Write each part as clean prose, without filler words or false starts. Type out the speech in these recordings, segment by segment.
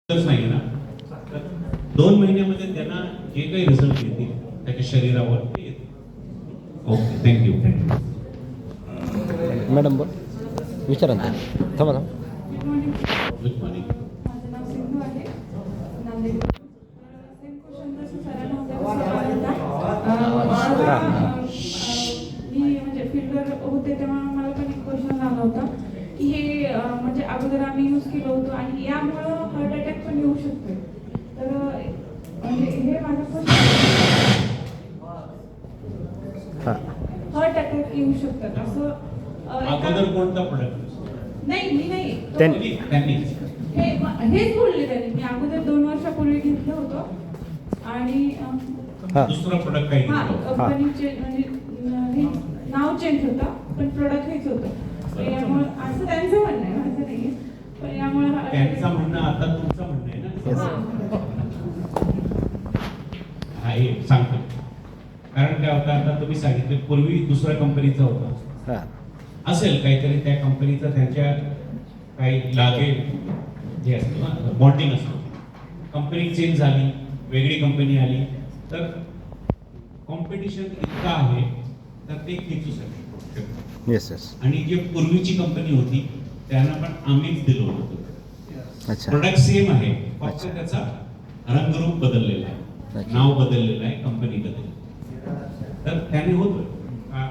नाही ना, 2 महिन्यामध्ये त्यांना जे काही रिझल्ट येतील त्याच्या शरीरावर ते येतील. Okay, thank you. मॅडम बोल विचारा ना थांबा थांबा. Good morning. माझं नाव सिंधू आहे, नांदेड. सेम क्वेश्चन जसं सरांना होता मी म्हणजे फील्डवर होते तेव्हा मला पण एक क्वेश्चन आला होता की हे म्हणजे अगोदर आम्ही यूज केलं होतं आणि यामुळं हार्ट अटॅक पण येऊ शकतो. तर म्हणजे हे माझं क्वेश्चन, हार्ट अटॅक येऊ शकतात असं अगोदर कोणता प्रोडक्ट? नाही, मी नाही, त्यांनी हेच बोलले त्यांनी. मी अगोदर 2 वर्षापूर्वी घेतलं होतं आणि दुसरा प्रोडक्ट काही हा घेतलं? कंपनीचे म्हणजे हे नाव चेंज होतं पण प्रोडक्ट हेच होतं. तर यामुळे असं त्यांचं म्हणणं आहे, माझं नाही. पण यामुळे त्यांचं म्हणणं आता तुमचं म्हणणं आहे ना. हा हे सांगतो. कारण काय होतं, आता तुम्ही सांगितलं पूर्वी दुसऱ्या कंपनीचा होता असेल काहीतरी, त्या कंपनीचा त्यांच्या काही लागे जे असतं ना बॉन्डिंग असतं. कंपनी चेंज झाली, वेगळी कंपनी आली तर कॉम्पिटिशन इतकं आहे तर ते खेचू शकते. Yes yes. आणि जे पूर्वीची कंपनी होती त्यांना पण आम्हीच दिलं होतं. अच्छा. प्रोडक्ट सेम आहे, फक्त अच्छा. त्याचा रंगरूप बदललेला आहे, अच्छा. नाव बदललेलं आहे, कंपनी बदलली. तर त्याने होतोय का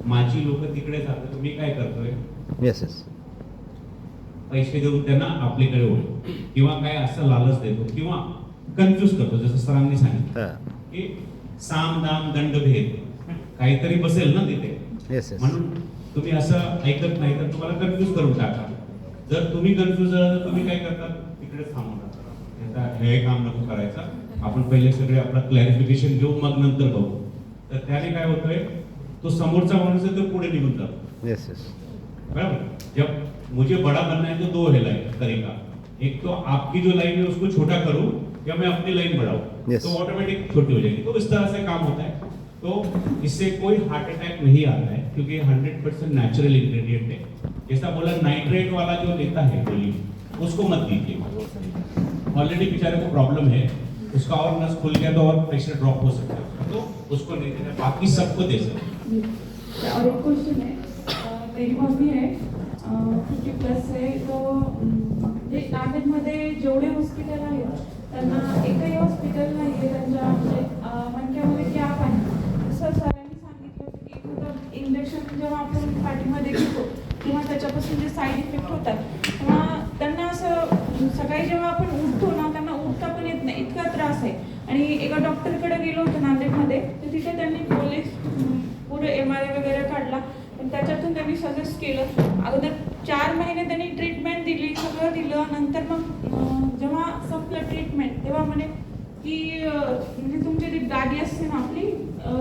माझी लोक तिकडे जातात, मी काय करतोय येस येस. पैसे देऊन त्यांना आपल्याकडे ओढतो किंवा काय असं लालच देतो किंवा कन्फ्यूज करतो. जसं सरांनी सांगितलं की साम दाम दंड भेद काहीतरी बसेल ना तिथे, येस येस. म्हणून तुम्ही असं ऐकत नाही तर तुम्हाला कन्फ्यूज करून टाका. जर तुम्ही कन्फ्यूज झाला तर तुम्ही काय करता, तिकडेच थांबून राहता. हे काम नको करायचं, आपण पहिले सगळे आपला क्लॅरिफिकेशन घेऊ मग नंतर बघू. तर त्याने काय होतंय, तो समोरचा माणूस आहे तो पुढे निघून जातो. Yes yes. बराबर. जब मुझे बड़ा बनना है तो 2 है लाइन तरीका. एक तो आपकी जो लाइन है उसको छोटा करूं या मैं अपनी लाइन बढ़ाऊं, Yes. तो ऑटोमेटिक छोटी हो जाएगी. तो इस तरह से काम होता है. तो इससे कोई हार्ट अटैक नहीं आता है क्योंकि 100% नेचुरल इंग्रेडिएंट है. जैसा बोला नाइट्रेट वाला जो लेता है गोली उसको मत दीजिए. ऑलरेडी बेचारे को प्रॉब्लम है, उसका और नस खुल गया तो और प्रेशर ड्रॉप हो सकता है, तो उसको नहीं देना. बाकी सबको दे सकते. और एक क्वेश्चन है, मेरी मम्मी है 50+ है, तो जे नांदेडमध्ये जेवढे हॉस्पिटल आहेत त्यांना एकही हॉस्पिटल नाही आहे त्यांच्या म्हणजे मणक्यामध्ये गॅप आहे. जसं सरांनी सांगितलं होतं की एखादं इंजेक्शन जेव्हा आपण पाठीमध्ये घेतो किंवा त्याच्यापासून जे साईड इफेक्ट होतात तेव्हा त्यांना असं सकाळी जेव्हा आपण उठतो ना त्यांना उठता पण येत नाही, इतका त्रास आहे. आणि एका डॉक्टरकडे गेलो होतो नांदेडमध्ये, तर तिथे त्यांनी बोलले पुढे MRI वगैरे काढला, पण त्याच्यातून त्यांनी सजेस्ट केलं. अगोदर 4 महिने त्यांनी ट्रीटमेंट दिली, सगळं दिलं. नंतर मग जेव्हा संपलं ट्रीटमेंट तेव्हा म्हणे की म्हणजे तुमची ती गादी असते ना आपली,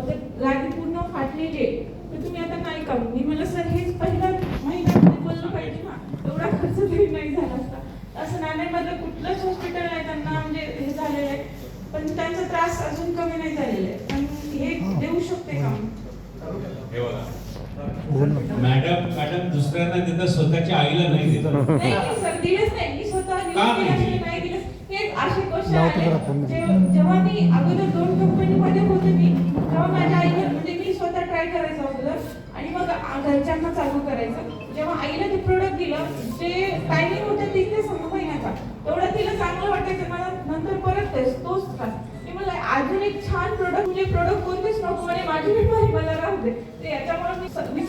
तर गादी पूर्ण फाटलेली आहे, तर तुम्ही आता नाही का. मी म्हणलं सर हेच पहिल्या महिन्यामध्ये बोललं पाहिजे ना, एवढा खर्च तरी नाही झाला असता. असं नांदेडमधलं कुठलंच हॉस्पिटल आहे त्यांना म्हणजे हे झालेलं आहे, पण त्यांचा त्रास अजून कमी नाही झालेला आहे. पण हे देऊ शकते का? मॅडम दुसऱ्यांना देता, स्वतःच्या आईला नाही देत. नाही सर, दिलेच नाही. मी स्वतः नाही दिलेच. हे असे क्वेश्चन आले जेव्हा मी अगोदर 2 कंपनीमध्ये होते मी, तेव्हा माझ्या आईला म्हणजे मी स्वतः ट्राय करायचं अगोदर आणि मग घरच्यांना चालू करायचं. जेव्हा आईला ते प्रोडक्ट दिलं, ते टायमिंग होतं 3 ते 6 महिन्याचा, तेवढं तिला चांगलं वाटायचं. मला नंतर परत तोच त्रास. मला अजून एक छान प्रोडक्ट म्हणजे प्रोडक्ट कोणतेच नको आणि माझी बिमारी मला राहू दे. ते याच्यामुळे मी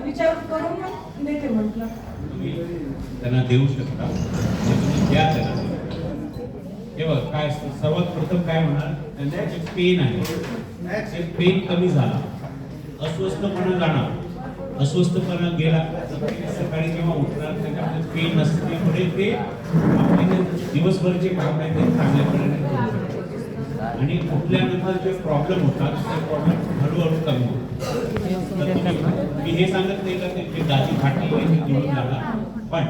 विचार करून मग देते म्हटलं. त्यांना देऊ शकता, तुम्ही द्या त्यांना. हे बघ काय सर्वात प्रथम काय होणार, त्यांना जे पेन आहे ते पेन कमी झाला, अस्वस्थपणा जाणार. अस्वस्थपणा गेला सकाळी जेव्हा उठणार त्याच्यामध्ये पेन नसते, त्यामुळे ते आपले दिवसभरचे काम आहे ते चांगल्यापणे करू शकतात. आणि उठल्यानंतर जे प्रॉब्लेम होतात ते प्रॉब्लेम हळूहळू कमी होतात. मी हे सांगत नाही का ते गादी फाटली घेऊन जाणार, पण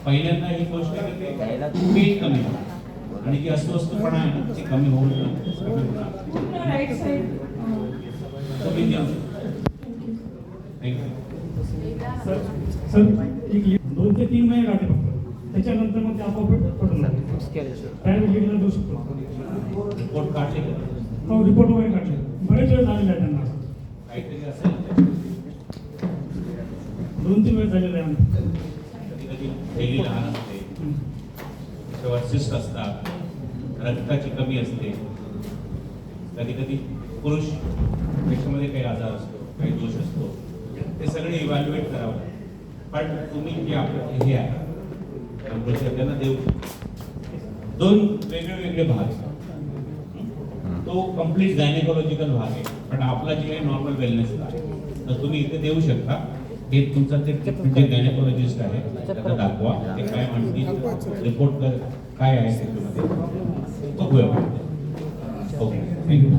पहिल्यांदा ही गोष्ट पेन कमी होणार आणि जी अस्वस्थपणा आहे ना ती कमी होऊन राईट साईड तुम्ही द्या. थँक्यू. सर एक 2 ते 3 महिने लागले फक्त, त्याच्यानंतर मग ते आपोआप पडून लागले. पॅरामेडिकलला देऊ शकतो. रिपोर्ट काढले का? हो, रिपोर्ट वगैरे काढले. बरेच वेळ झालेला आहे त्यांना. काहीतरी असेल 2-3 वेळ झालेला आहे आम्ही. कधी कधी थैली लहान असते, त्याच्यावर सिस्ट असतात, रक्ताची कमी असते, कधी कधी पुरुष त्याच्यामध्ये काही आजार असतो, काही दोष असतो, ते सगळे इव्हॅल्युएट करावं लागतं. पण तुम्ही जे आपलं हे आहे त्यांना देऊ 2 वेगळे भाग आहेत. तो कम्प्लीट गायनेकोलॉजिकल भाग आहे, पण आपला जे आहे नॉर्मल वेलनेस आहे, तर तुम्ही इथे देऊ शकता. हे तुमचा ते जे गायनेकोलॉजिस्ट आहे त्यांना दाखवा, ते काय म्हणतील, रिपोर्ट काय आहे त्याच्यामध्ये बघूया. Okay, thank you.